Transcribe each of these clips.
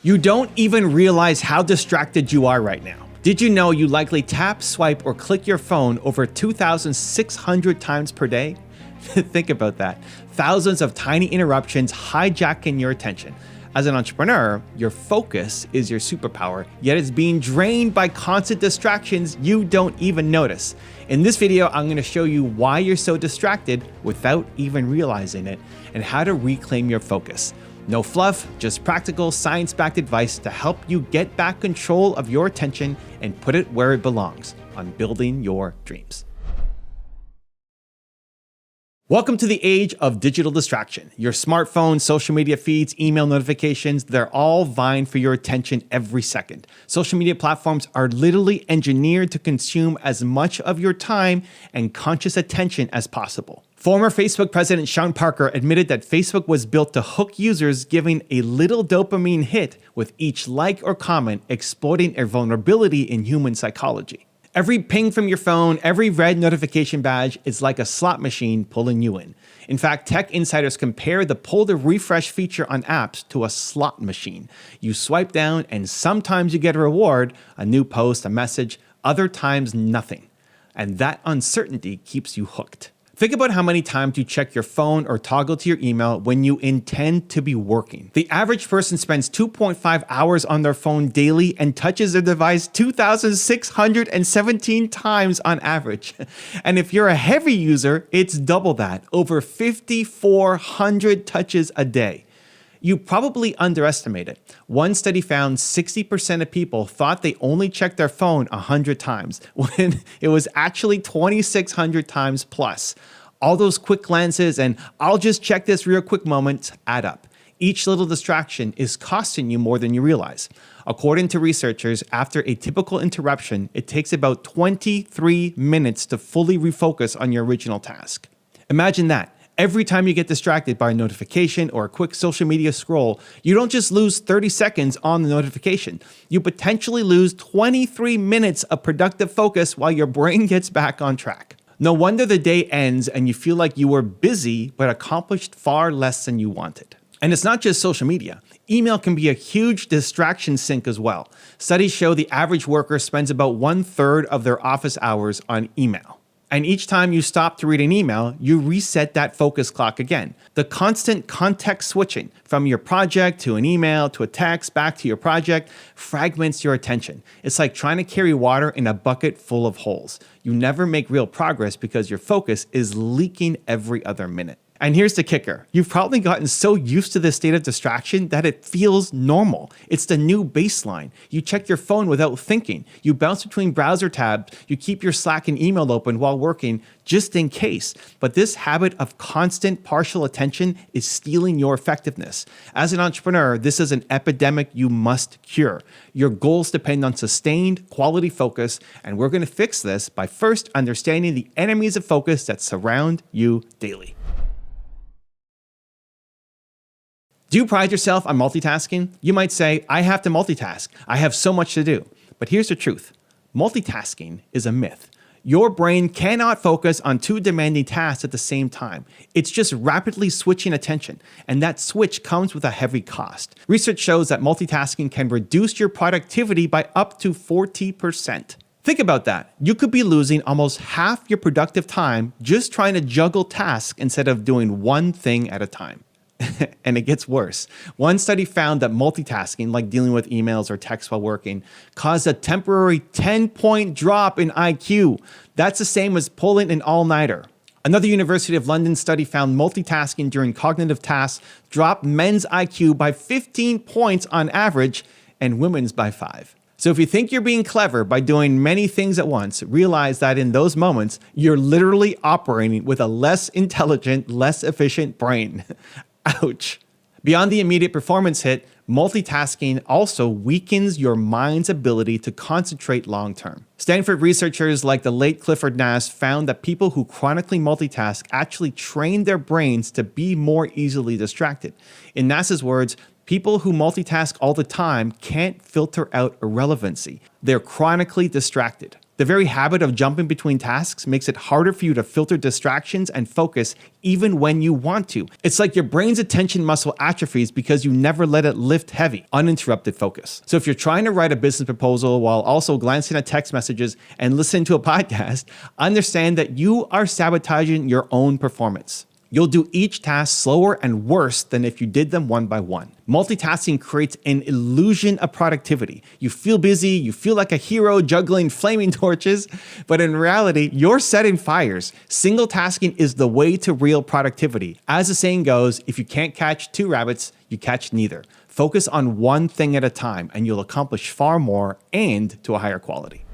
You don't even realize how distracted you are right now. Did you know you likely tap, swipe, or click your phone over 2,600 times per day? Think about that. Thousands of tiny interruptions hijacking your attention. As an entrepreneur, your focus is your superpower, yet it's being drained by constant distractions you don't even notice. In this video, I'm going to show you why you're so distracted without even realizing it, and how to reclaim your focus. No fluff, just practical, science-backed advice to help you get back control of your attention and put it where it belongs, on building your dreams. Welcome to the age of digital distraction. Your smartphone, social media feeds, email notifications, they're all vying for your attention every second. Social media platforms are literally engineered to consume as much of your time and conscious attention as possible. Former Facebook president Sean Parker admitted that Facebook was built to hook users, giving a little dopamine hit with each like or comment, exploiting a vulnerability in human psychology. Every ping from your phone, every red notification badge is like a slot machine pulling you in. In fact, tech insiders compare the pull to refresh feature on apps to a slot machine. You swipe down and sometimes you get a reward, a new post, a message, other times nothing. And that uncertainty keeps you hooked. Think about how many times you check your phone or toggle to your email when you intend to be working. The average person spends 2.5 hours on their phone daily and touches their device 2,617 times on average. And if you're a heavy user, it's double that, over 5,400 touches a day. You probably underestimate it. One study found 60% of people thought they only checked their phone 100 times, when it was actually 2,600 times plus. All those quick glances and "I'll just check this real quick" moments add up. Each little distraction is costing you more than you realize. According to researchers, after a typical interruption, it takes about 23 minutes to fully refocus on your original task. Imagine that. Every time you get distracted by a notification or a quick social media scroll, you don't just lose 30 seconds on the notification. You potentially lose 23 minutes of productive focus while your brain gets back on track. No wonder the day ends and you feel like you were busy but accomplished far less than you wanted. And it's not just social media. Email can be a huge distraction sink as well. Studies show the average worker spends about 1/3 of their office hours on email. And each time you stop to read an email, you reset that focus clock again. The constant context switching from your project to an email to a text back to your project fragments your attention. It's like trying to carry water in a bucket full of holes. You never make real progress because your focus is leaking every other minute. And here's the kicker. You've probably gotten so used to this state of distraction that it feels normal. It's the new baseline. You check your phone without thinking. You bounce between browser tabs. You keep your Slack and email open while working just in case. But this habit of constant partial attention is stealing your effectiveness. As an entrepreneur, this is an epidemic you must cure. Your goals depend on sustained quality focus, and we're going to fix this by first understanding the enemies of focus that surround you daily. Do you pride yourself on multitasking? You might say, I have to multitask. I have so much to do. But here's the truth. Multitasking is a myth. Your brain cannot focus on two demanding tasks at the same time. It's just rapidly switching attention, and that switch comes with a heavy cost. Research shows that multitasking can reduce your productivity by up to 40%. Think about that. You could be losing almost half your productive time just trying to juggle tasks instead of doing one thing at a time. And it gets worse. One study found that multitasking, like dealing with emails or texts while working, caused a temporary 10-point drop in IQ. That's the same as pulling an all-nighter. Another University of London study found multitasking during cognitive tasks dropped men's IQ by 15 points on average and women's by 5. So if you think you're being clever by doing many things at once, realize that in those moments, you're literally operating with a less intelligent, less efficient brain. Ouch. Beyond the immediate performance hit, multitasking also weakens your mind's ability to concentrate long term. Stanford researchers like the late Clifford Nass found that people who chronically multitask actually train their brains to be more easily distracted. In Nass's words, people who multitask all the time can't filter out irrelevancy. They're chronically distracted. The very habit of jumping between tasks makes it harder for you to filter distractions and focus even when you want to. It's like your brain's attention muscle atrophies because you never let it lift heavy, uninterrupted focus. So if you're trying to write a business proposal while also glancing at text messages and listening to a podcast, understand that you are sabotaging your own performance. You'll do each task slower and worse than if you did them one by one. Multitasking creates an illusion of productivity. You feel busy, you feel like a hero juggling flaming torches, but in reality, you're setting fires. Single tasking is the way to real productivity. As the saying goes, if you can't catch two rabbits, you catch neither. Focus on one thing at a time, and you'll accomplish far more and to a higher quality.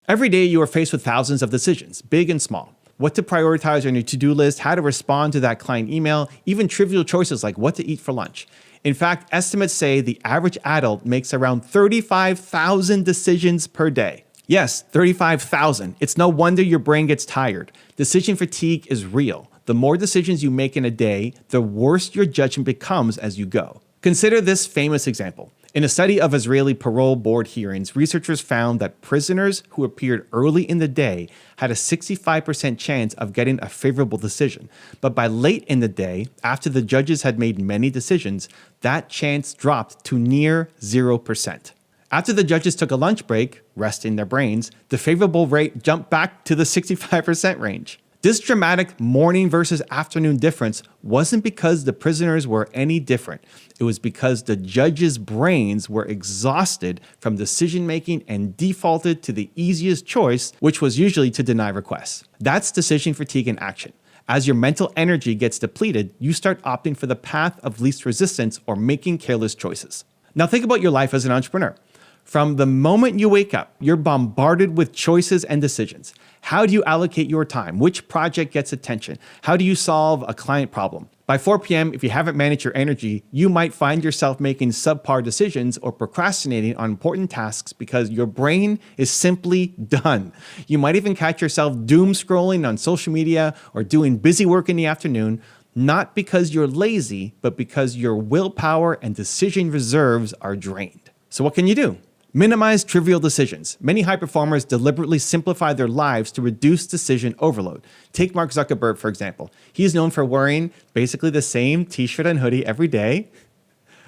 Every day, you are faced with thousands of decisions, big and small. What to prioritize on your to-do list, how to respond to that client email, even trivial choices like what to eat for lunch. In fact, estimates say the average adult makes around 35,000 decisions per day. Yes, 35,000. It's no wonder your brain gets tired. Decision fatigue is real. The more decisions you make in a day, the worse your judgment becomes as you go. Consider this famous example. In a study of Israeli parole board hearings, researchers found that prisoners who appeared early in the day had a 65% chance of getting a favorable decision. But by late in the day, after the judges had made many decisions, that chance dropped to near 0%. After the judges took a lunch break, resting their brains, the favorable rate jumped back to the 65% range. This dramatic morning versus afternoon difference wasn't because the prisoners were any different. It was because the judges' brains were exhausted from decision making and defaulted to the easiest choice, which was usually to deny requests. That's decision fatigue in action. As your mental energy gets depleted, you start opting for the path of least resistance or making careless choices. Now think about your life as an entrepreneur. From the moment you wake up, you're bombarded with choices and decisions. How do you allocate your time? Which project gets attention? How do you solve a client problem? By 4 p.m., if you haven't managed your energy, you might find yourself making subpar decisions or procrastinating on important tasks because your brain is simply done. You might even catch yourself doom scrolling on social media or doing busy work in the afternoon, not because you're lazy, but because your willpower and decision reserves are drained. So what can you do? Minimize trivial decisions. Many high performers deliberately simplify their lives to reduce decision overload. Take Mark Zuckerberg, for example. He is known for wearing basically the same t-shirt and hoodie every day.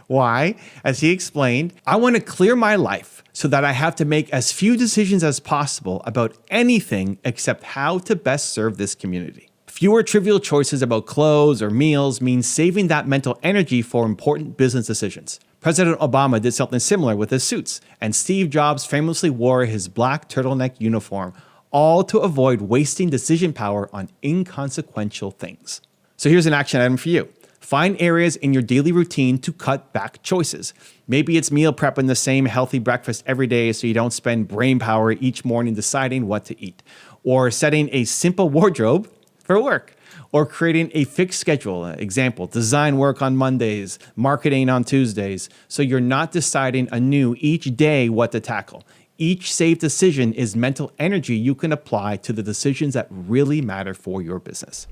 Why? As he explained, I want to clear my life so that I have to make as few decisions as possible about anything except how to best serve this community. Fewer trivial choices about clothes or meals means saving that mental energy for important business decisions. President Obama did something similar with his suits, and Steve Jobs famously wore his black turtleneck uniform, all to avoid wasting decision power on inconsequential things. So here's an action item for you. Find areas in your daily routine to cut back choices. Maybe it's meal prepping the same healthy breakfast every day so you don't spend brain power each morning deciding what to eat, or setting a simple wardrobe for work, or creating a fixed schedule. Example, design work on Mondays, marketing on Tuesdays, so you're not deciding anew each day what to tackle. Each saved decision is mental energy you can apply to the decisions that really matter for your business.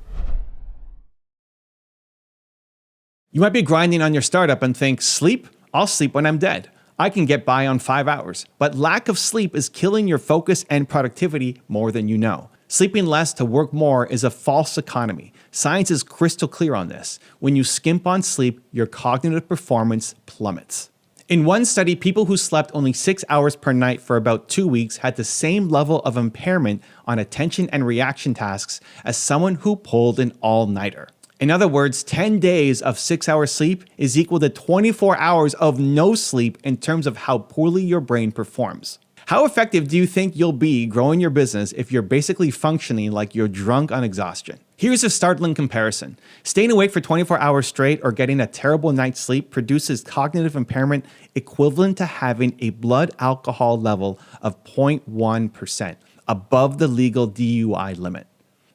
You might be grinding on your startup and think, sleep? I'll sleep when I'm dead. I can get by on 5 hours. But lack of sleep is killing your focus and productivity more than you know. Sleeping less to work more is a false economy. Science is crystal clear on this. When you skimp on sleep, your cognitive performance plummets. In one study, people who slept only 6 hours per night for about 2 weeks had the same level of impairment on attention and reaction tasks as someone who pulled an all-nighter. In other words, 10 days of 6-hour sleep is equal to 24 hours of no sleep in terms of how poorly your brain performs. How effective do you think you'll be growing your business if you're basically functioning like you're drunk on exhaustion? Here's a startling comparison. Staying awake for 24 hours straight or getting a terrible night's sleep produces cognitive impairment equivalent to having a blood alcohol level of 0.1%, above the legal DUI limit.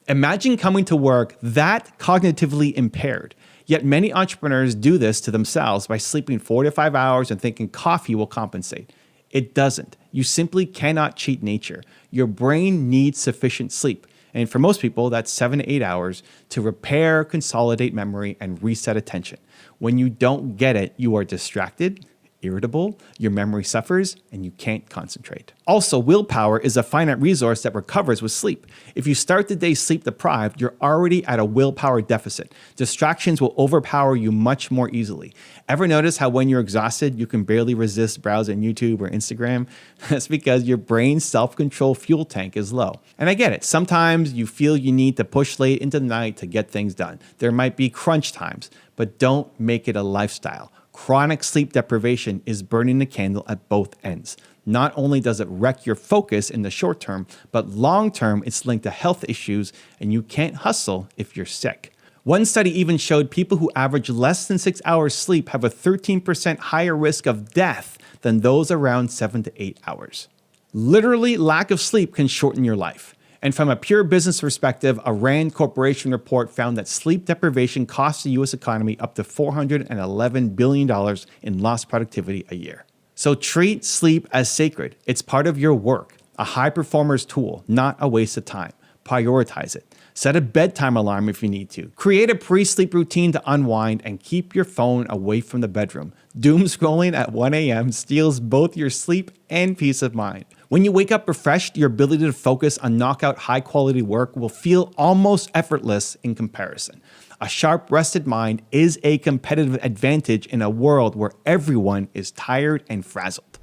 Imagine coming to work that cognitively impaired. Yet many entrepreneurs do this to themselves by sleeping 4 to 5 hours and thinking coffee will compensate. It doesn't. You simply cannot cheat nature. Your brain needs sufficient sleep. And for most people, that's 7 to 8 hours to repair, consolidate memory, and reset attention. When you don't get it, you are distracted, irritable, your memory suffers, and you can't concentrate. Also, willpower is a finite resource that recovers with sleep. If you start the day sleep deprived, you're already at a willpower deficit. Distractions will overpower you much more easily. Ever notice how when you're exhausted, you can barely resist browsing YouTube or Instagram? That's because your brain's self-control fuel tank is low. And I get it. Sometimes you feel you need to push late into the night to get things done. There might be crunch times, but don't make it a lifestyle. Chronic sleep deprivation is burning the candle at both ends. Not only does it wreck your focus in the short term, but long term it's linked to health issues and you can't hustle if you're sick. One study even showed people who average less than 6 hours sleep have a 13% higher risk of death than those around 7 to 8 hours. Literally, lack of sleep can shorten your life. And from a pure business perspective, a Rand Corporation report found that sleep deprivation costs the US economy up to $411 billion in lost productivity a year. So treat sleep as sacred. It's part of your work, a high performer's tool, not a waste of time. Prioritize it. Set a bedtime alarm if you need to. Create a pre-sleep routine to unwind and keep your phone away from the bedroom. Doom scrolling at 1 a.m. steals both your sleep and peace of mind. When you wake up refreshed, your ability to focus on knockout high-quality work will feel almost effortless in comparison. A sharp, rested mind is a competitive advantage in a world where everyone is tired and frazzled.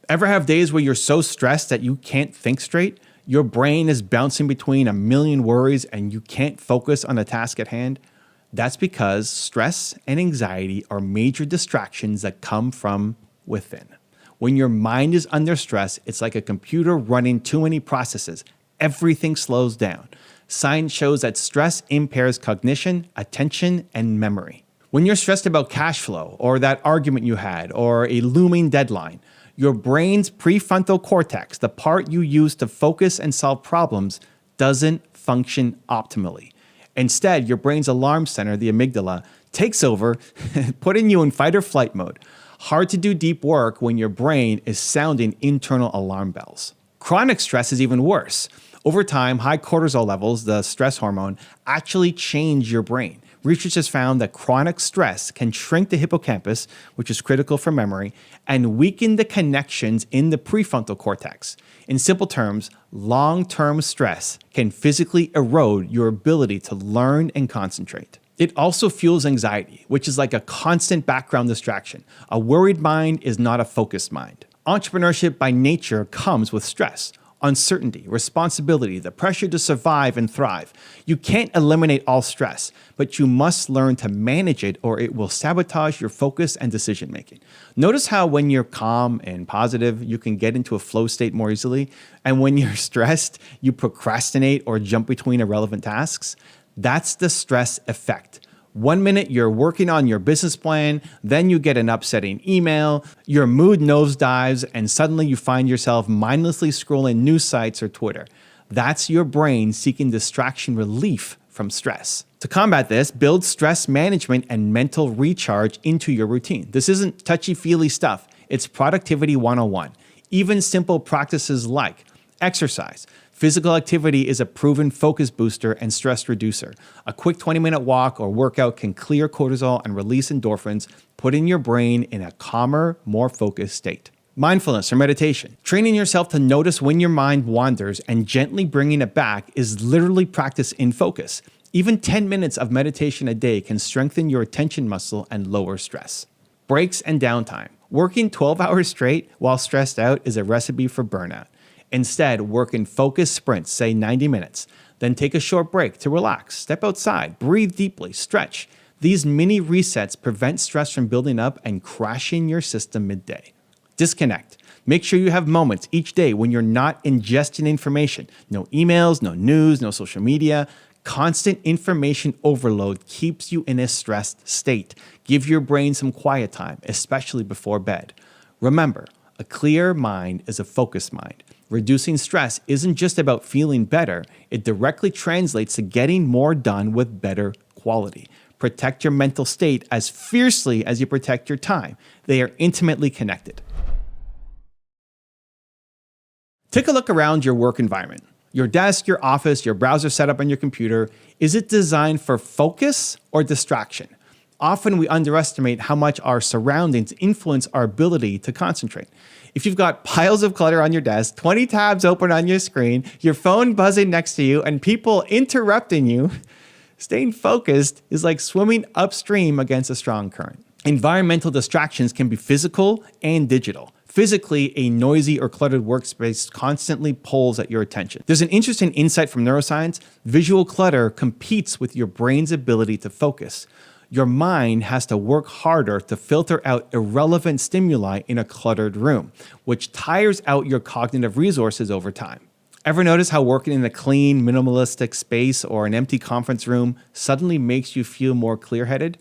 Ever have days where you're so stressed that you can't think straight? Your brain is bouncing between a million worries and you can't focus on the task at hand? That's because stress and anxiety are major distractions that come from within. When your mind is under stress, it's like a computer running too many processes. Everything slows down. Science shows that stress impairs cognition, attention, and memory. When you're stressed about cash flow, or that argument you had, or a looming deadline, your brain's prefrontal cortex, the part you use to focus and solve problems, doesn't function optimally. Instead, your brain's alarm center, the amygdala, takes over, putting you in fight or flight mode. Hard to do deep work when your brain is sounding internal alarm bells. Chronic stress is even worse. Over time, high cortisol levels, the stress hormone, actually change your brain. Research has found that chronic stress can shrink the hippocampus, which is critical for memory, and weaken the connections in the prefrontal cortex. In simple terms, long-term stress can physically erode your ability to learn and concentrate. It also fuels anxiety, which is like a constant background distraction. A worried mind is not a focused mind. Entrepreneurship by nature comes with stress. Uncertainty, responsibility, the pressure to survive and thrive. You can't eliminate all stress, but you must learn to manage it or it will sabotage your focus and decision making. Notice how when you're calm and positive, you can get into a flow state more easily, and when you're stressed, you procrastinate or jump between irrelevant tasks. That's the stress effect. 1 minute you're working on your business plan, then you get an upsetting email, your mood nosedives, and suddenly you find yourself mindlessly scrolling news sites or Twitter. That's your brain seeking distraction relief from stress. To combat this, build stress management and mental recharge into your routine. This isn't touchy-feely stuff. It's productivity 101. Even simple practices like exercise. Physical activity is a proven focus booster and stress reducer. A quick 20-minute walk or workout can clear cortisol and release endorphins, putting your brain in a calmer, more focused state. Mindfulness or meditation. Training yourself to notice when your mind wanders and gently bringing it back is literally practice in focus. Even 10 minutes of meditation a day can strengthen your attention muscle and lower stress. Breaks and downtime. Working 12 hours straight while stressed out is a recipe for burnout. Instead, work in focused sprints, say 90 minutes. Then take a short break to relax, step outside, breathe deeply, stretch. These mini resets prevent stress from building up and crashing your system midday. Disconnect. Make sure you have moments each day when you're not ingesting information. No emails, no news, no social media. Constant information overload keeps you in a stressed state. Give your brain some quiet time, especially before bed. Remember, a clear mind is a focused mind. Reducing stress isn't just about feeling better, it directly translates to getting more done with better quality. Protect your mental state as fiercely as you protect your time. They are intimately connected. Take a look around your work environment. Your desk, your office, your browser setup on your computer, is it designed for focus or distraction? Often we underestimate how much our surroundings influence our ability to concentrate. If you've got piles of clutter on your desk, 20 tabs open on your screen, your phone buzzing next to you, and people interrupting you, staying focused is like swimming upstream against a strong current. Environmental distractions can be physical and digital. Physically, a noisy or cluttered workspace constantly pulls at your attention. There's an interesting insight from neuroscience. Visual clutter competes with your brain's ability to focus. Your mind has to work harder to filter out irrelevant stimuli in a cluttered room, which tires out your cognitive resources over time. Ever notice how working in a clean, minimalistic space or an empty conference room suddenly makes you feel more clear-headed?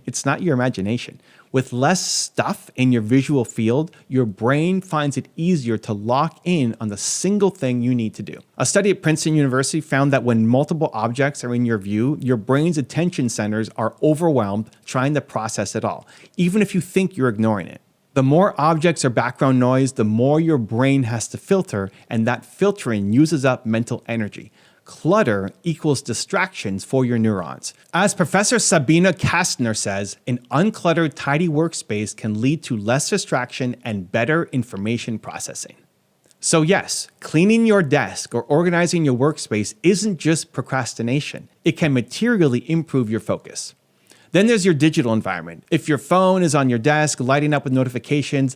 It's not your imagination. With less stuff in your visual field, your brain finds it easier to lock in on the single thing you need to do. A study at Princeton University found that when multiple objects are in your view, your brain's attention centers are overwhelmed trying to process it all, even if you think you're ignoring it. The more objects or background noise, the more your brain has to filter, and that filtering uses up mental energy. Clutter equals distractions for your neurons. As Professor Sabina Kastner says, an uncluttered, tidy workspace can lead to less distraction and better information processing. So yes, cleaning your desk or organizing your workspace isn't just procrastination. It can materially improve your focus. Then there's your digital environment. If your phone is on your desk, lighting up with notifications,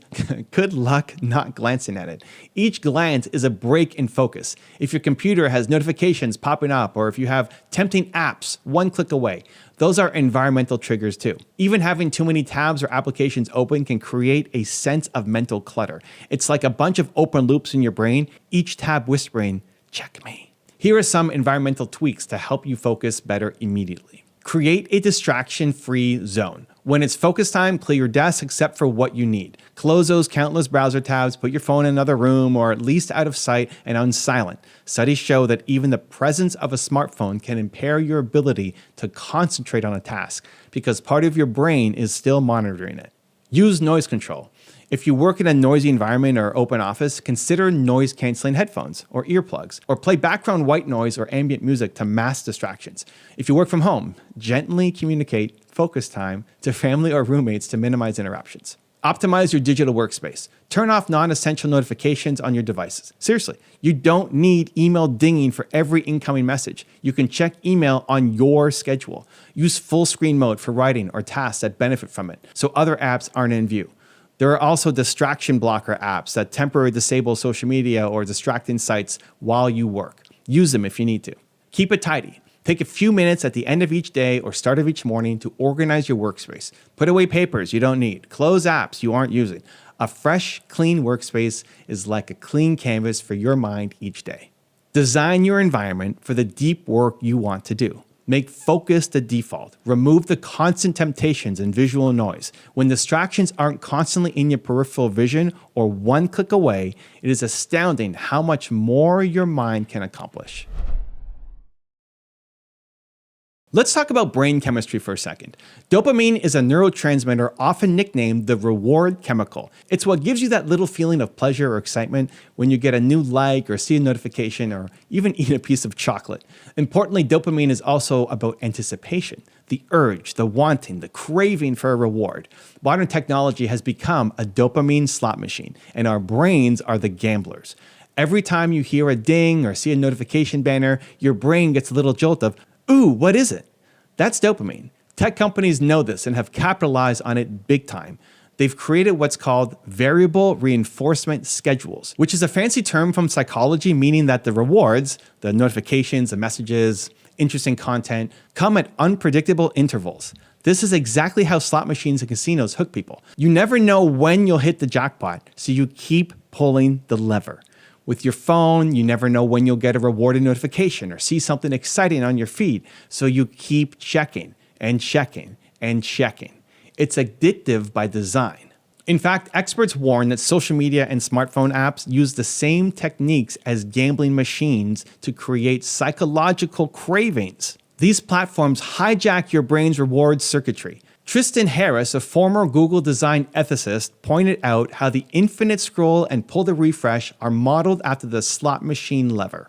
good luck not glancing at it. Each glance is a break in focus. If your computer has notifications popping up, or if you have tempting apps one click away, those are environmental triggers too. Even having too many tabs or applications open can create a sense of mental clutter. It's like a bunch of open loops in your brain, each tab whispering, "Check me." Here are some environmental tweaks to help you focus better immediately. Create a distraction-free zone. When it's focus time, clear your desk except for what you need. Close those countless browser tabs, put your phone in another room or at least out of sight and on silent. Studies show that even the presence of a smartphone can impair your ability to concentrate on a task because part of your brain is still monitoring it. Use noise control. If you work in a noisy environment or open office, consider noise-canceling headphones or earplugs, or play background white noise or ambient music to mask distractions. If you work from home, gently communicate focus time to family or roommates to minimize interruptions. Optimize your digital workspace. Turn off non-essential notifications on your devices. Seriously, you don't need email dinging for every incoming message. You can check email on your schedule. Use full screen mode for writing or tasks that benefit from it, so other apps aren't in view. There are also distraction blocker apps that temporarily disable social media or distracting sites while you work. Use them if you need to. Keep it tidy. Take a few minutes at the end of each day or start of each morning to organize your workspace. Put away papers you don't need. Close apps you aren't using. A fresh, clean workspace is like a clean canvas for your mind each day. Design your environment for the deep work you want to do. Make focus the default. Remove the constant temptations and visual noise. When distractions aren't constantly in your peripheral vision or one click away, it is astounding how much more your mind can accomplish. Let's talk about brain chemistry for a second. Dopamine is a neurotransmitter often nicknamed the reward chemical. It's what gives you that little feeling of pleasure or excitement when you get a new like or see a notification or even eat a piece of chocolate. Importantly, dopamine is also about anticipation, the urge, the wanting, the craving for a reward. Modern technology has become a dopamine slot machine, and our brains are the gamblers. Every time you hear a ding or see a notification banner, your brain gets a little jolt of, "Ooh, what is it?" That's dopamine. Tech companies know this and have capitalized on it big time. They've created what's called variable reinforcement schedules, which is a fancy term from psychology meaning that the rewards, the notifications, the messages, interesting content, come at unpredictable intervals. This is exactly how slot machines and casinos hook people. You never know when you'll hit the jackpot, so you keep pulling the lever. With your phone, you never know when you'll get a rewarding notification or see something exciting on your feed, so you keep checking and checking and checking. It's addictive by design. In fact, experts warn that social media and smartphone apps use the same techniques as gambling machines to create psychological cravings. These platforms hijack your brain's reward circuitry. Tristan Harris, a former Google design ethicist, pointed out how the infinite scroll and pull to refresh are modeled after the slot machine lever.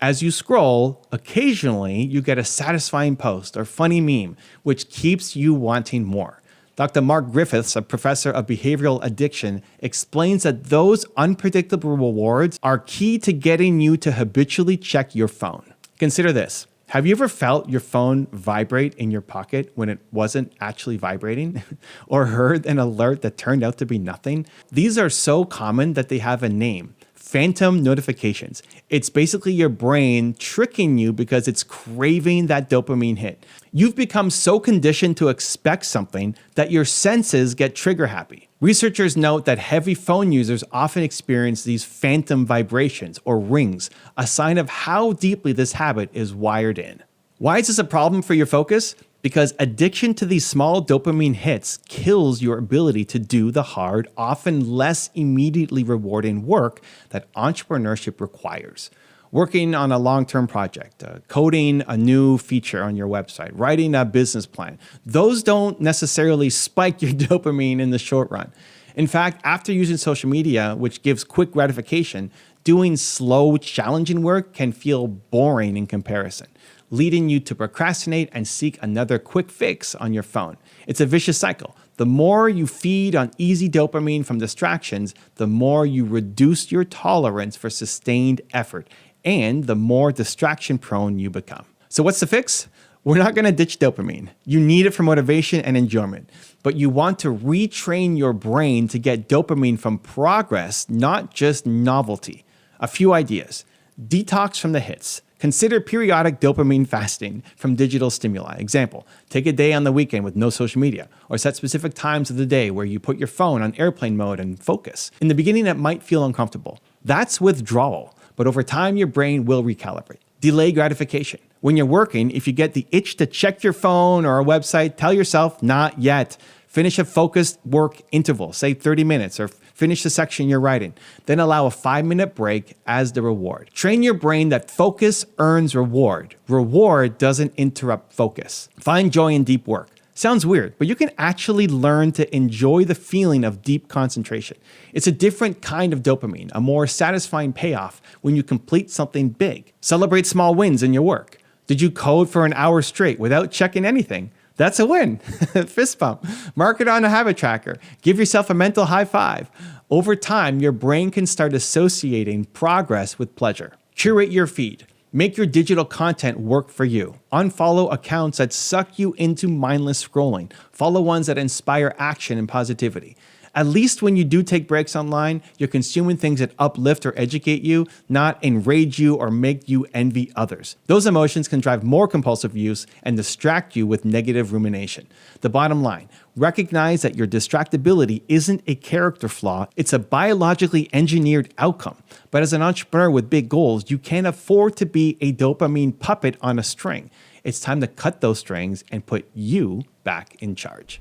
As you scroll, occasionally you get a satisfying post or funny meme, which keeps you wanting more. Dr. Mark Griffiths, a professor of behavioral addiction, explains that those unpredictable rewards are key to getting you to habitually check your phone. Consider this. Have you ever felt your phone vibrate in your pocket when it wasn't actually vibrating? Or heard an alert that turned out to be nothing? These are so common that they have a name. Phantom notifications. It's basically your brain tricking you because it's craving that dopamine hit. You've become so conditioned to expect something that your senses get trigger happy. Researchers note that heavy phone users often experience these phantom vibrations or rings, a sign of how deeply this habit is wired in. Why is this a problem for your focus? Because addiction to these small dopamine hits kills your ability to do the hard, often less immediately rewarding work that entrepreneurship requires. Working on a long-term project, coding a new feature on your website, writing a business plan, those don't necessarily spike your dopamine in the short run. In fact, after using social media, which gives quick gratification, doing slow, challenging work can feel boring in comparison, leading you to procrastinate and seek another quick fix on your phone. It's a vicious cycle. The more you feed on easy dopamine from distractions, the more you reduce your tolerance for sustained effort, and the more distraction prone you become. So what's the fix? We're not going to ditch dopamine. You need it for motivation and enjoyment, but you want to retrain your brain to get dopamine from progress, not just novelty. A few ideas. Detox from the hits. Consider periodic dopamine fasting from digital stimuli. Example, take a day on the weekend with no social media, or set specific times of the day where you put your phone on airplane mode and focus. In the beginning, it might feel uncomfortable. That's withdrawal, but over time, your brain will recalibrate. Delay gratification. When you're working, if you get the itch to check your phone or a website, tell yourself, not yet. Finish a focused work interval, say 30 minutes, or finish the section you're writing. Then allow a 5-minute break as the reward. Train your brain that focus earns reward. Reward doesn't interrupt focus. Find joy in deep work. Sounds weird, but you can actually learn to enjoy the feeling of deep concentration. It's a different kind of dopamine, a more satisfying payoff when you complete something big. Celebrate small wins in your work. Did you code for an hour straight without checking anything? That's a win. Fist bump. Mark it on a habit tracker. Give yourself a mental high five. Over time, your brain can start associating progress with pleasure. Curate your feed. Make your digital content work for you. Unfollow accounts that suck you into mindless scrolling. Follow ones that inspire action and positivity. At least when you do take breaks online, you're consuming things that uplift or educate you, not enrage you or make you envy others. Those emotions can drive more compulsive use and distract you with negative rumination. The bottom line, recognize that your distractibility isn't a character flaw, it's a biologically engineered outcome. But as an entrepreneur with big goals, you can't afford to be a dopamine puppet on a string. It's time to cut those strings and put you back in charge.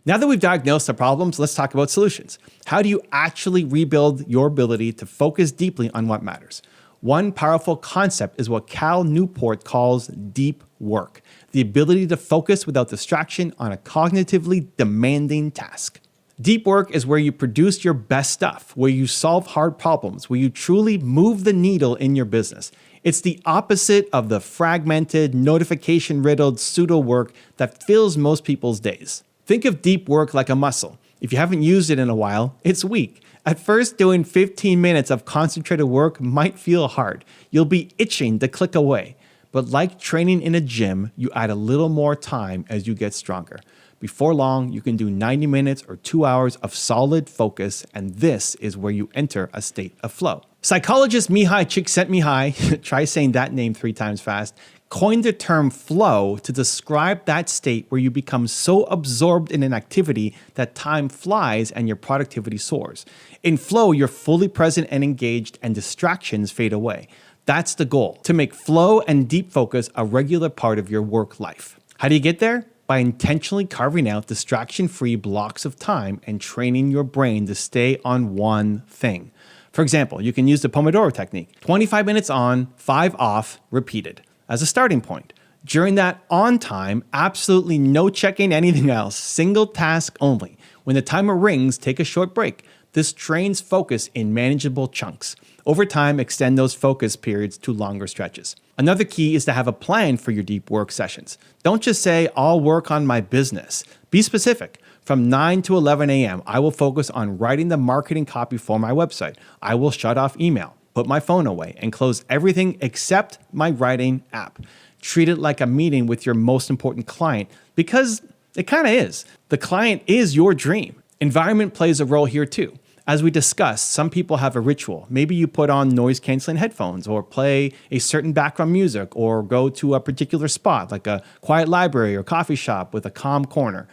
Now that we've diagnosed the problems, let's talk about solutions. How do you actually rebuild your ability to focus deeply on what matters? One powerful concept is what Cal Newport calls deep work, the ability to focus without distraction on a cognitively demanding task. Deep work is where you produce your best stuff, where you solve hard problems, where you truly move the needle in your business. It's the opposite of the fragmented, notification-riddled pseudo work that fills most people's days. Think of deep work like a muscle. If you haven't used it in a while, it's weak. At first, doing 15 minutes of concentrated work might feel hard. You'll be itching to click away. But like training in a gym, you add a little more time as you get stronger. Before long, you can do 90 minutes or 2 hours of solid focus, and this is where you enter a state of flow. Psychologist Mihai Csikszentmihalyi, try saying that name 3 times fast, coined the term flow to describe that state where you become so absorbed in an activity that time flies and your productivity soars. In flow, you're fully present and engaged, and distractions fade away. That's the goal, to make flow and deep focus a regular part of your work life. How do you get there? By intentionally carving out distraction-free blocks of time and training your brain to stay on one thing. For example, you can use the Pomodoro technique, 25 minutes on, 5 off, repeated, as a starting point. During that on time, absolutely no checking anything else, single task only. When the timer rings, take a short break. This trains focus in manageable chunks. Over time, extend those focus periods to longer stretches. Another key is to have a plan for your deep work sessions. Don't just say, I'll work on my business. Be specific. From 9 to 11 a.m., I will focus on writing the marketing copy for my website. I will shut off email, put my phone away, and close everything except my writing app. Treat it like a meeting with your most important client because it kind of is. The client is your dream. Environment plays a role here too. As we discussed, some people have a ritual. Maybe you put on noise-canceling headphones or play a certain background music or go to a particular spot like a quiet library or coffee shop with a calm corner.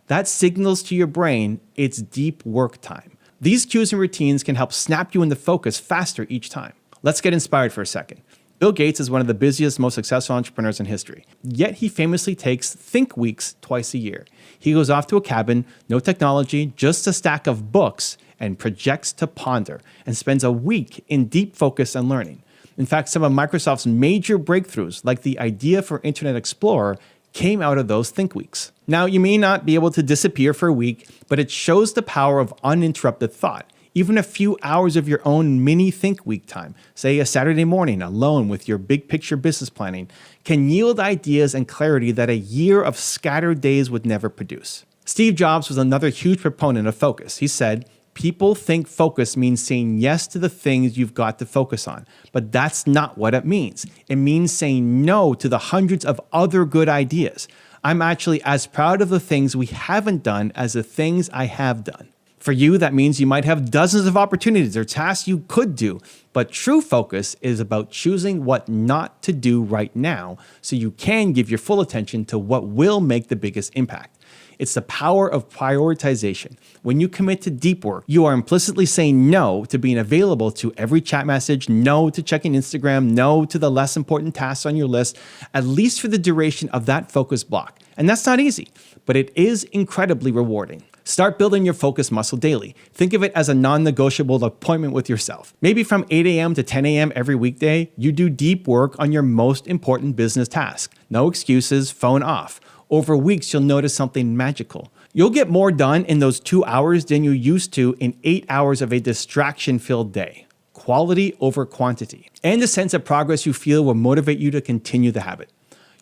That signals to your brain it's deep work time. These cues and routines can help snap you into focus faster each time. Let's get inspired for a second. Bill Gates is one of the busiest, most successful entrepreneurs in history. Yet he famously takes think weeks twice a year. He goes off to a cabin, no technology, just a stack of books, and projects to ponder, and spends a week in deep focus and learning. In fact, some of Microsoft's major breakthroughs, like the idea for Internet Explorer, came out of those think weeks. Now, you may not be able to disappear for a week, but it shows the power of uninterrupted thought. Even a few hours of your own mini think week time, say a Saturday morning alone with your big picture business planning, can yield ideas and clarity that a year of scattered days would never produce. Steve Jobs was another huge proponent of focus. He said, people think focus means saying yes to the things you've got to focus on, but that's not what it means. It means saying no to the hundreds of other good ideas. I'm actually as proud of the things we haven't done as the things I have done. For you, that means you might have dozens of opportunities or tasks you could do, but true focus is about choosing what not to do right now so you can give your full attention to what will make the biggest impact. It's the power of prioritization. When you commit to deep work, you are implicitly saying no to being available to every chat message, no to checking Instagram, no to the less important tasks on your list, at least for the duration of that focus block. And that's not easy, but it is incredibly rewarding. Start building your focus muscle daily. Think of it as a non-negotiable appointment with yourself. Maybe from 8 a.m. to 10 a.m. every weekday, you do deep work on your most important business task. No excuses, phone off. Over weeks, you'll notice something magical. You'll get more done in those 2 hours than you used to in 8 hours of a distraction-filled day. Quality over quantity. And the sense of progress you feel will motivate you to continue the habit.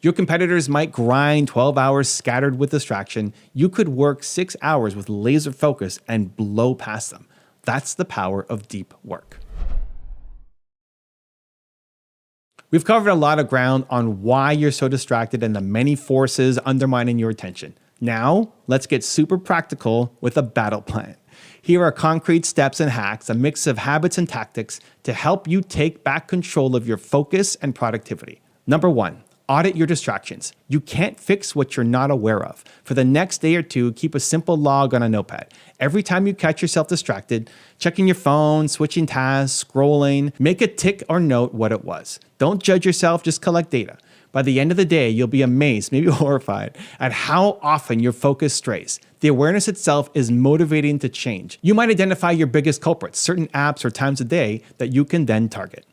Your competitors might grind 12 hours scattered with distraction. You could work 6 hours with laser focus and blow past them. That's the power of deep work. We've covered a lot of ground on why you're so distracted and the many forces undermining your attention. Now, let's get super practical with a battle plan. Here are concrete steps and hacks, a mix of habits and tactics to help you take back control of your focus and productivity. Number 1. Audit your distractions. You can't fix what you're not aware of. For the next day or two, keep a simple log on a notepad. Every time you catch yourself distracted, checking your phone, switching tasks, scrolling, make a tick or note what it was. Don't judge yourself, just collect data. By the end of the day, you'll be amazed, maybe horrified, at how often your focus strays. The awareness itself is motivating to change. You might identify your biggest culprits, certain apps or times a day that you can then target.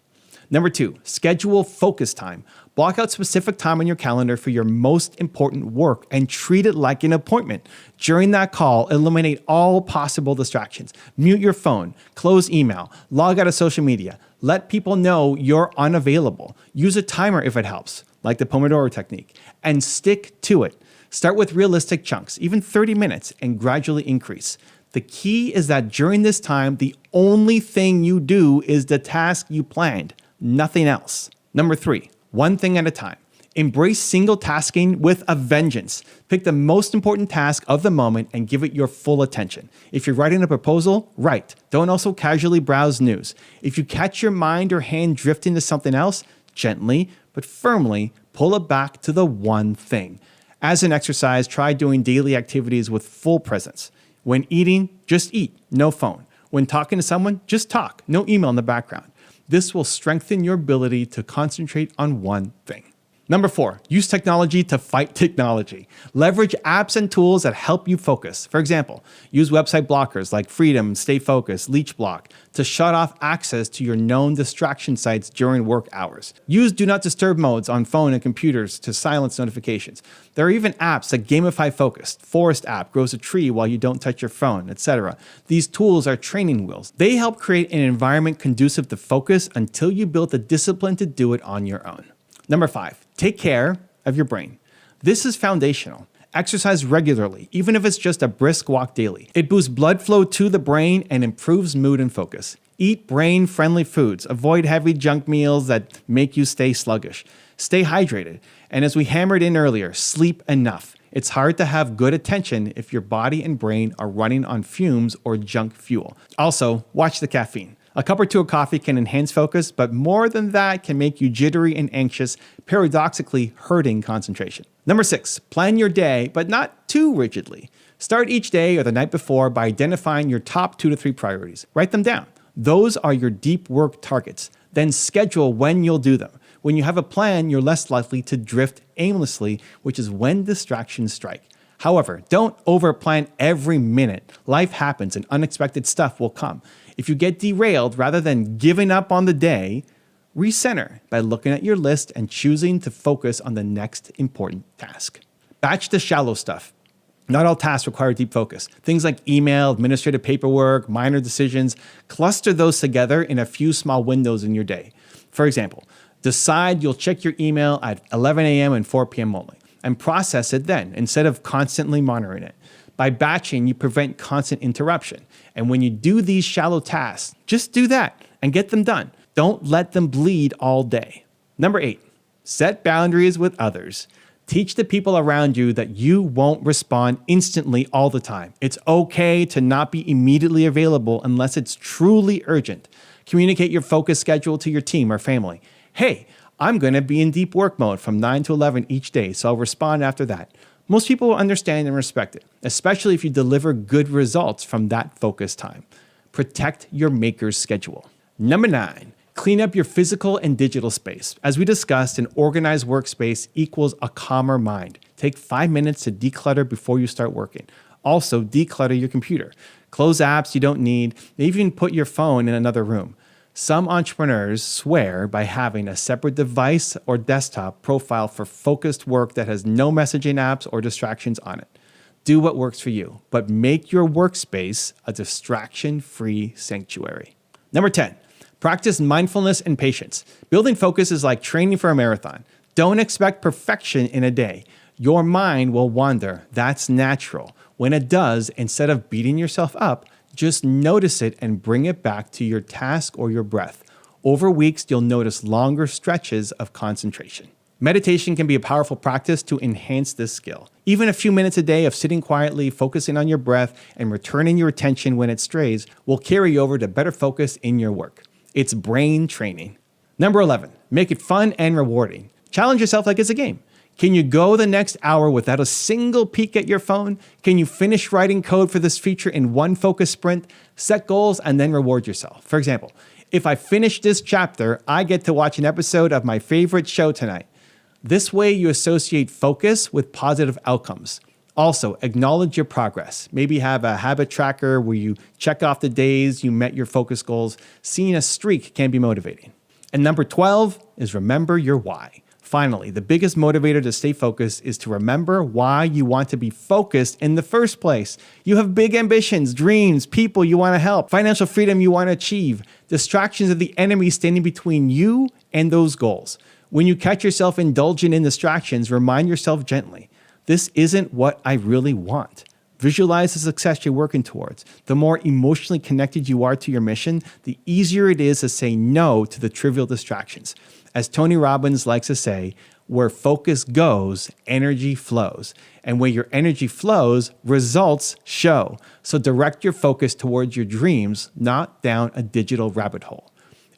Number 2, schedule focus time. Block out specific time on your calendar for your most important work and treat it like an appointment. During that call, eliminate all possible distractions. Mute your phone, close email, log out of social media. Let people know you're unavailable. Use a timer if it helps, like the Pomodoro technique, and stick to it. Start with realistic chunks, even 30 minutes, and gradually increase. The key is that during this time, the only thing you do is the task you planned. Nothing else. Number 3, one thing at a time. Embrace single tasking with a vengeance. Pick the most important task of the moment and give it your full attention. If you're writing a proposal, write. Don't also casually browse news. If you catch your mind or hand drifting to something else, gently but firmly pull it back to the one thing. As an exercise, try doing daily activities with full presence. When eating, just eat, no phone. When talking to someone, just talk, no email in the background. This will strengthen your ability to concentrate on one thing. Number 4, use technology to fight technology. Leverage apps and tools that help you focus. For example, use website blockers like Freedom, Stay Focused, Leech Block to shut off access to your known distraction sites during work hours. Use Do Not Disturb modes on phone and computers to silence notifications. There are even apps that gamify focus. Forest app grows a tree while you don't touch your phone, etc. These tools are training wheels. They help create an environment conducive to focus until you build the discipline to do it on your own. Number 5, take care of your brain. This is foundational. Exercise regularly, even if it's just a brisk walk daily. It boosts blood flow to the brain and improves mood and focus. Eat brain-friendly foods. Avoid heavy junk meals that make you stay sluggish. Stay hydrated. And as we hammered in earlier, sleep enough. It's hard to have good attention if your body and brain are running on fumes or junk fuel. Also, watch the caffeine. A cup or two of coffee can enhance focus, but more than that can make you jittery and anxious, paradoxically hurting concentration. Number 6, plan your day, but not too rigidly. Start each day or the night before by identifying your top 2 to 3 priorities. Write them down. Those are your deep work targets. Then schedule when you'll do them. When you have a plan, you're less likely to drift aimlessly, which is when distractions strike. However, don't overplan every minute. Life happens and unexpected stuff will come. If you get derailed, rather than giving up on the day, recenter by looking at your list and choosing to focus on the next important task. Batch the shallow stuff. Not all tasks require deep focus. Things like email, administrative paperwork, minor decisions, cluster those together in a few small windows in your day. For example, decide you'll check your email at 11 a.m. and 4 p.m. only, and process it then instead of constantly monitoring it. By batching, you prevent constant interruption. And when you do these shallow tasks, just do that and get them done. Don't let them bleed all day. Number 8, set boundaries with others. Teach the people around you that you won't respond instantly all the time. It's okay to not be immediately available unless it's truly urgent. Communicate your focus schedule to your team or family. Hey, I'm going to be in deep work mode from 9 to 11 each day, so I'll respond after that. Most people will understand and respect it, especially if you deliver good results from that focus time. Protect your maker's schedule. Number 9, clean up your physical and digital space. As we discussed, an organized workspace equals a calmer mind. Take 5 minutes to declutter before you start working. Also, declutter your computer. Close apps you don't need, even put your phone in another room. Some entrepreneurs swear by having a separate device or desktop profile for focused work that has no messaging apps or distractions on it. Do what works for you, but make your workspace a distraction-free sanctuary. Number 10, practice mindfulness and patience. Building focus is like training for a marathon. Don't expect perfection in a day. Your mind will wander. That's natural. When it does, instead of beating yourself up, just notice it and bring it back to your task or your breath. Over weeks, you'll notice longer stretches of concentration. Meditation can be a powerful practice to enhance this skill. Even a few minutes a day of sitting quietly, focusing on your breath, and returning your attention when it strays will carry over to better focus in your work. It's brain training. Number 11, make it fun and rewarding. Challenge yourself like it's a game. Can you go the next hour without a single peek at your phone? Can you finish writing code for this feature in one focus sprint? Set goals and then reward yourself. For example, if I finish this chapter, I get to watch an episode of my favorite show tonight. This way you associate focus with positive outcomes. Also, acknowledge your progress. Maybe have a habit tracker where you check off the days you met your focus goals. Seeing a streak can be motivating. And number 12 is remember your why. Finally, the biggest motivator to stay focused is to remember why you want to be focused in the first place. You have big ambitions, dreams, people you want to help, financial freedom you want to achieve. Distractions are the enemy standing between you and those goals. When you catch yourself indulging in distractions, remind yourself gently, this isn't what I really want. Visualize the success you're working towards. The more emotionally connected you are to your mission, the easier it is to say no to the trivial distractions. As Tony Robbins likes to say, where focus goes, energy flows. And where your energy flows, results show. So direct your focus towards your dreams, not down a digital rabbit hole.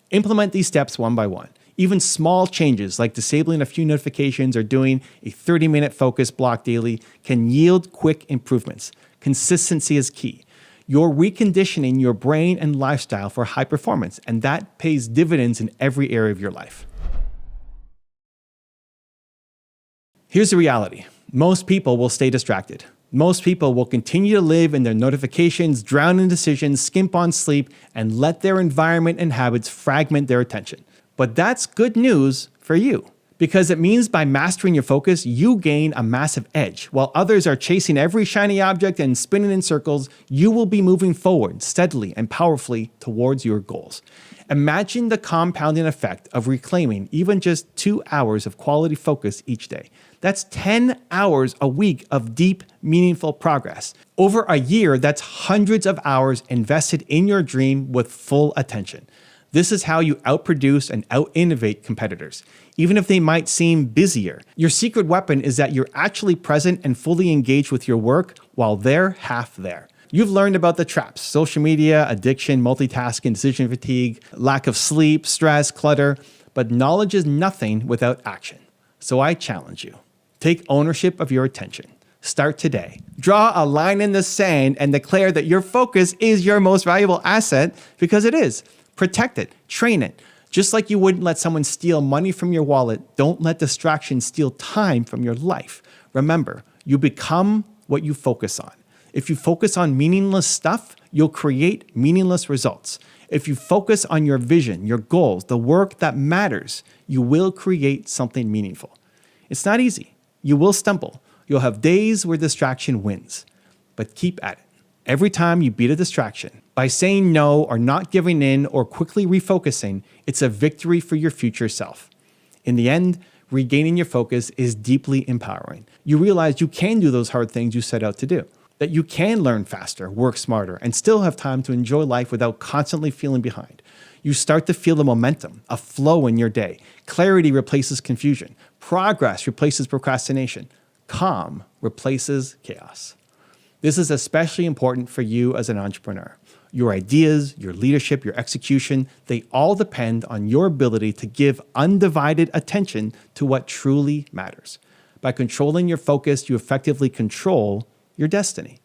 Implement these steps one by one. Even small changes like disabling a few notifications or doing a 30-minute focus block daily can yield quick improvements. Consistency is key. You're reconditioning your brain and lifestyle for high performance, and that pays dividends in every area of your life. Here's the reality. Most people will stay distracted. Most people will continue to live in their notifications, drown in decisions, skimp on sleep, and let their environment and habits fragment their attention. But that's good news for you, because it means by mastering your focus, you gain a massive edge. While others are chasing every shiny object and spinning in circles, you will be moving forward steadily and powerfully towards your goals. Imagine the compounding effect of reclaiming even just 2 hours of quality focus each day. That's 10 hours a week of deep, meaningful progress. Over a year, that's hundreds of hours invested in your dream with full attention. This is how you outproduce and out-innovate competitors, even if they might seem busier. Your secret weapon is that you're actually present and fully engaged with your work while they're half there. You've learned about the traps: social media, addiction, multitasking, decision fatigue, lack of sleep, stress, clutter, but knowledge is nothing without action. So I challenge you. Take ownership of your attention. Start today. Draw a line in the sand and declare that your focus is your most valuable asset, because it is. Protect it, train it. Just like you wouldn't let someone steal money from your wallet, don't let distractions steal time from your life. Remember, you become what you focus on. If you focus on meaningless stuff, you'll create meaningless results. If you focus on your vision, your goals, the work that matters, you will create something meaningful. It's not easy. You will stumble. You'll have days where distraction wins, but keep at it. Every time you beat a distraction, by saying no or not giving in or quickly refocusing, it's a victory for your future self. In the end, regaining your focus is deeply empowering. You realize you can do those hard things you set out to do, that you can learn faster, work smarter, and still have time to enjoy life without constantly feeling behind. You start to feel the momentum, a flow in your day. Clarity replaces confusion. Progress replaces procrastination. Calm replaces chaos. This is especially important for you as an entrepreneur. Your ideas, your leadership, your execution, they all depend on your ability to give undivided attention to what truly matters. By controlling your focus, you effectively control your destiny.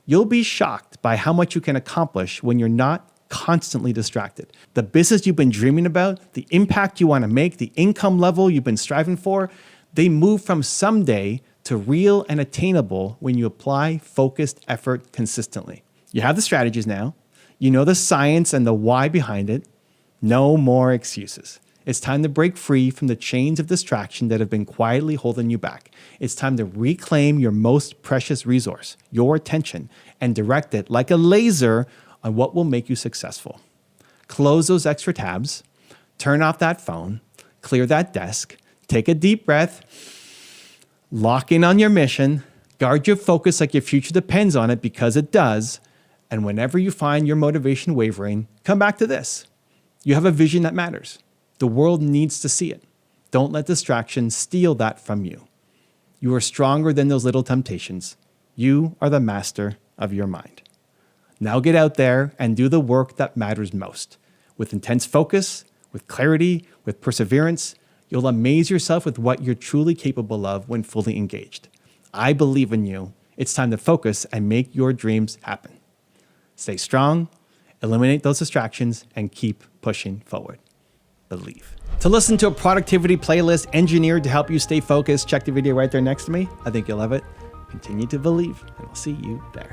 You'll be shocked by how much you can accomplish when you're not constantly distracted. The business you've been dreaming about, the impact you want to make, the income level you've been striving for, they move from someday to real and attainable when you apply focused effort consistently. You have the strategies now. You know the science and the why behind it. No more excuses. It's time to break free from the chains of distraction that have been quietly holding you back. It's time to reclaim your most precious resource, your attention, and direct it like a laser on what will make you successful. Close those extra tabs, turn off that phone, clear that desk, take a deep breath, lock in on your mission, guard your focus like your future depends on it, because it does. And whenever you find your motivation wavering, come back to this. You have a vision that matters. The world needs to see it. Don't let distraction steal that from you. You are stronger than those little temptations. You are the master of your mind. Now get out there and do the work that matters most. With intense focus, with clarity, with perseverance, you'll amaze yourself with what you're truly capable of when fully engaged. I believe in you. It's time to focus and make your dreams happen. Stay strong, eliminate those distractions, and keep pushing forward. Believe. To listen to a productivity playlist engineered to help you stay focused, check the video right there next to me. I think you'll love it. Continue to believe, and I'll see you there.